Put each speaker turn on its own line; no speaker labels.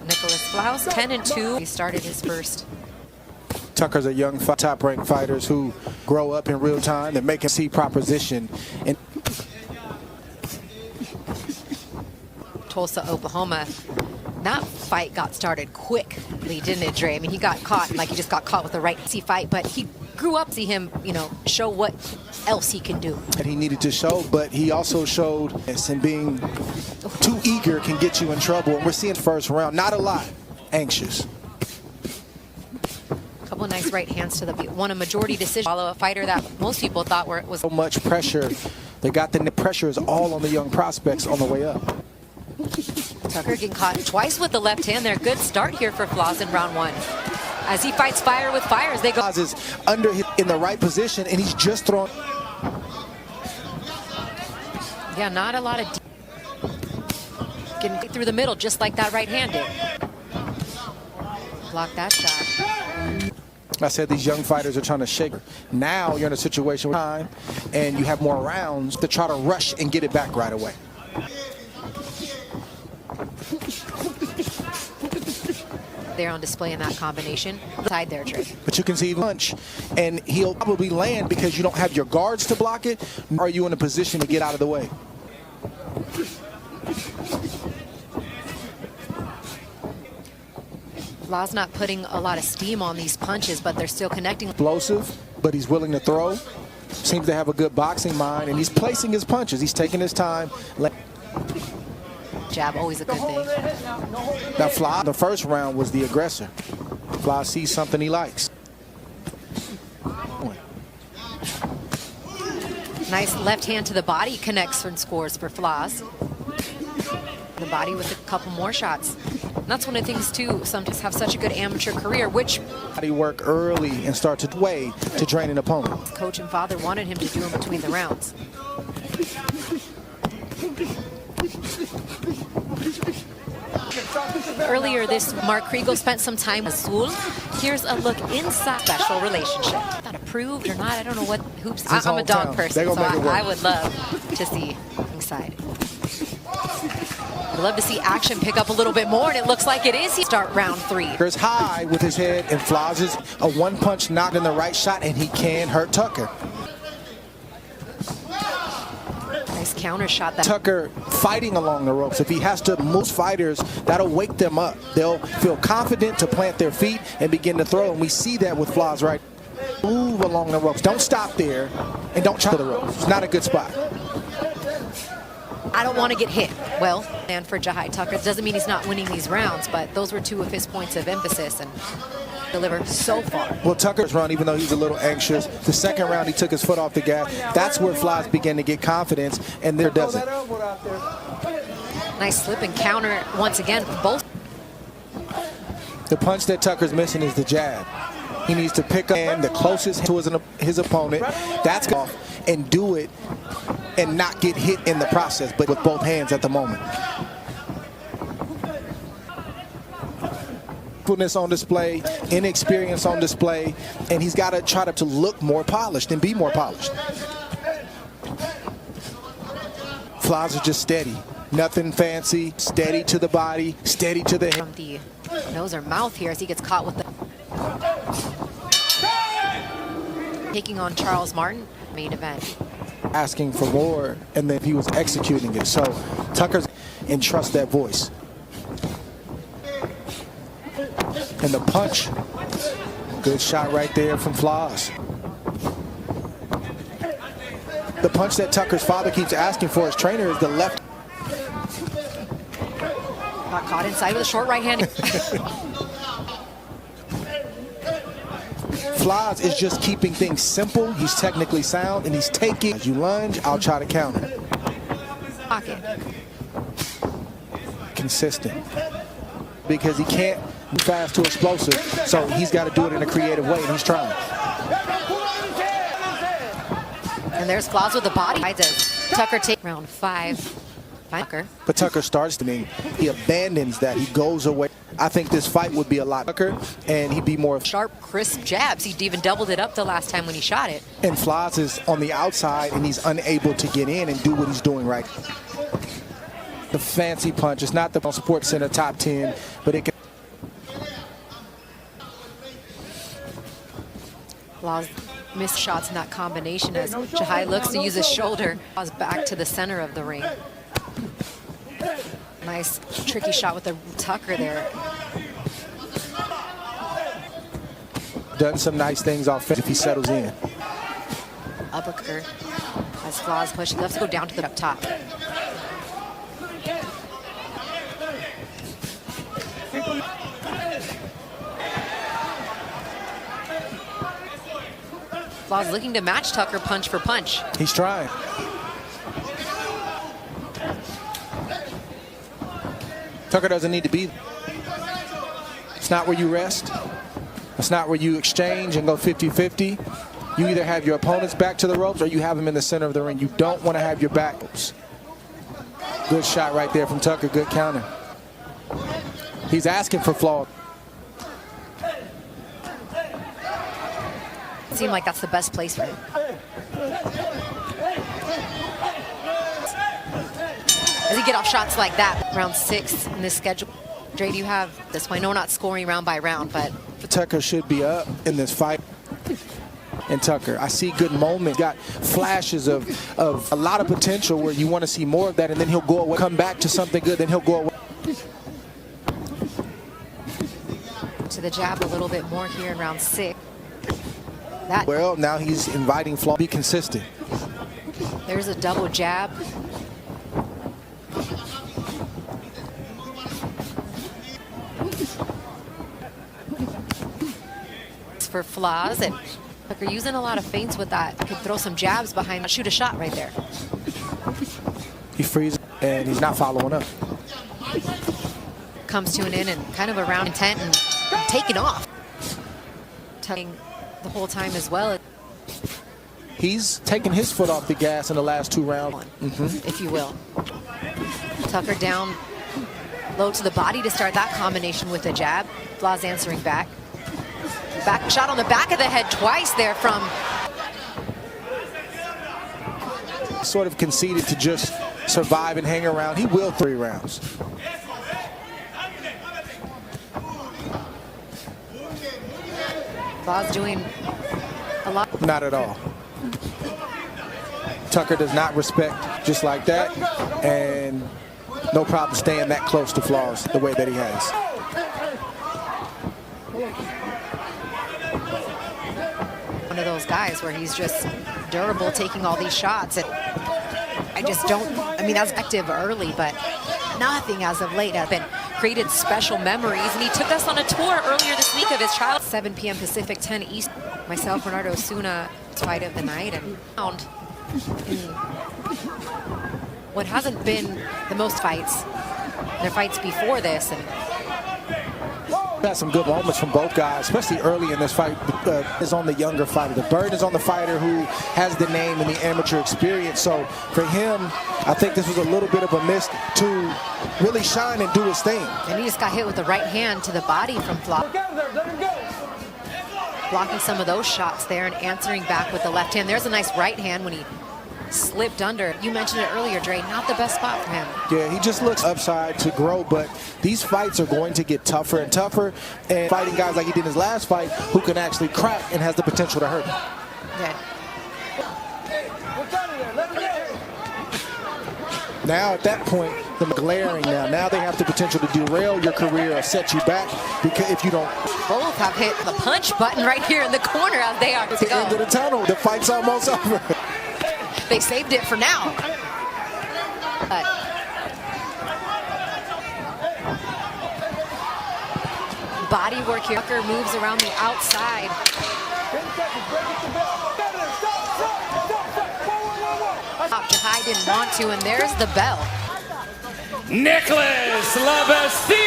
Nicholas Flaus, 10-2. He started his first.
Tucker's a young top-ranked fighters who grow up in real time and make him see proposition. And
Tulsa, Oklahoma. That fight got started quickly, didn't it, Dre? I mean, he got caught, like he just got caught with the right fight, but he grew up to see him, you know, show what else he can do.
And he needed to show, but he also showed this, and being too eager can get you in trouble. And we're seeing first round, not a lot, anxious.
A couple of nice right hands to the won a majority decision. Follow a fighter that most people thought was
so much pressure. They got the pressure is all on the young prospects on the way up.
Tucker getting caught twice with the left hand there. Good start here for Flaus in round one. As he fights fire with fire as they go.
Flaus is under in the right position, and he's just throwing.
Yeah, not a lot of getting through the middle, just like that right hand did. Block that shot.
I said these young fighters are trying to shake. Now you're in a situation with time, and you have more rounds to try to rush and get it back right away.
They're on display in that combination. Side there, Trey.
But you can see punch, and he'll probably land because you don't have your guards to block it. Or are you in a position to get out of the way?
Flaus not putting a lot of steam on these punches, but they're still connecting.
Explosive, but he's willing to throw. Seems to have a good boxing mind, and he's placing his punches. He's taking his time.
Jab, always a good thing.
Now, Flaus, the first round was the aggressor. Flaus sees something he likes.
Nice left hand to the body connects and scores for Flaus. The body with a couple more shots. And that's one of the things, too, some just have such a good amateur career, which
body work early and start to weigh to drain an opponent.
Coach and father wanted him to do in between the rounds. Earlier this, Mark Kriegel spent some time with Azul. Here's a look inside special relationship. Not approved or not, I don't know what hoops. I'm a dog person, so I would love to see inside. I'd love to see action pick up a little bit more, and it looks like it is. He start round three.
Tucker's high with his head, and Flaus is a one-punch knock in the right shot, and he can hurt Tucker.
Nice counter shot. That
Tucker fighting along the ropes. If he has to move fighters, that'll wake them up. They'll feel confident to plant their feet and begin to throw, and we see that with Flaus right. Move along the ropes. Don't stop there, and don't try the ropes. It's not a good spot.
I don't want to get hit. Well, and for Jahi Tucker, it doesn't mean he's not winning these rounds, but those were two of his points of emphasis and deliver so far.
Well, Tucker's run, even though he's a little anxious, the second round he took his foot off the gas. That's where Flaus began to get confidence, and there doesn't.
Nice slip and counter once again from both.
The punch that Tucker's missing is the jab. He needs to pick up and the closest to his opponent. That's off and do it and not get hit in the process, but with both hands at the moment. On display, inexperience on display, and he's got to try to look more polished and be more polished. Flaus is just steady, nothing fancy, steady to the body, steady to the
from the nose or mouth here as he gets caught with the taking on Charles Martin, main event.
Asking for more, and then he was executing it. So Tucker's entrust that voice. And the punch, good shot right there from Flaus. The punch that Tucker's father keeps asking for his trainer is the left.
Got caught inside with a short right hand.
Flaus is just keeping things simple. He's technically sound, and he's taking. As you lunge, I'll try to counter.
Pocket.
Consistent. Because he can't be fast to explosive, so he's got to do it in a creative way, and he's trying.
And there's Flaus with the body. Tucker take round 5. Tucker.
But Tucker starts to me. He abandons that. He goes away. I think this fight would be a lot Tucker, and he'd be more
sharp, crisp jabs. He even doubled it up the last time when he shot it.
And Flaus is on the outside, and he's unable to get in and do what he's doing right. The fancy punch. It's not the Sports Center top 10, but it can.
Flaws missed shots in that combination as Jahai looks to use his shoulder. Flaws back to the center of the ring. Nice tricky shot with the Tucker there.
Done some nice things offensively if he settles in.
Uppercut as Flaws pushes. He loves to go down to the up top. Flaws looking to match Tucker punch for punch.
He's trying. Tucker doesn't need to be. It's not where you rest. It's not where you exchange and go 50-50. You either have your opponent's back to the ropes or you have him in the center of the ring. You don't want to have your back. Good shot right there from Tucker. Good counter. He's asking for Flaws.
It seemed like that's the best place for him. As he get off shots like that, round 6 in this schedule. Dre, do you have this one? I know we're not scoring round by round, but
Tucker should be up in this fight. And Tucker, I see good moments, got flashes of a lot of potential where you want to see more of that, and then he'll go away, come back to something good, then he'll go away.
To the jab a little bit more here in round 6.
Well, now he's inviting Flaws to be consistent.
There's a double jab. For Flaws, and Tucker using a lot of feints with that. Could throw some jabs behind, shoot a shot right there.
He freezes and he's not following up.
Comes to an end and kind of around intent and taking off. Tucking the whole time as well.
He's taken his foot off the gas in the last 2 rounds.
If you will. Tucker down low to the body to start that combination with a jab. Flaws answering back. Back shot on the back of the head twice there from.
Sort of conceded to just survive and hang around. He will 3 rounds.
Flaws doing a lot.
Not at all. Tucker does not respect just like that, and no problem staying that close to Flaws the way that he has.
One of those guys where he's just durable, taking all these shots, and I just don't. I mean, that's active early, but nothing as of late has been created special memories. And he took us on a tour earlier this week of his child. 7 p.m. Pacific, 10 East. Myself, Bernardo Osuna, fight of the night, and found in what hasn't been the most fights. Their fights before this, and
Had some good moments from both guys, especially early in this fight. Is on the younger fighter. The burden is on the fighter who has the name and the amateur experience. So for him, I think this was a little bit of a miss to really shine and do his thing.
And he just got hit with the right hand to the body from Flaws. Blocking some of those shots there and answering back with the left hand. There's a nice right hand when he slipped under. You mentioned it earlier, Dre, not the best spot for him.
Yeah, he just looks upside to grow, but these fights are going to get tougher and tougher, and fighting guys like he did in his last fight who can actually crack and has the potential to hurt him.
Yeah.
Now at that point, the glaring now they have the potential to derail your career or set you back, because if you don't.
Both have hit the punch button right here in the corner as they are to
the end of the
go.
tunnel, the fight's almost over.
They saved it for now. But body work here. Tucker moves around the outside. Jahai didn't want to, and there's the bell.
Nicholas Labastide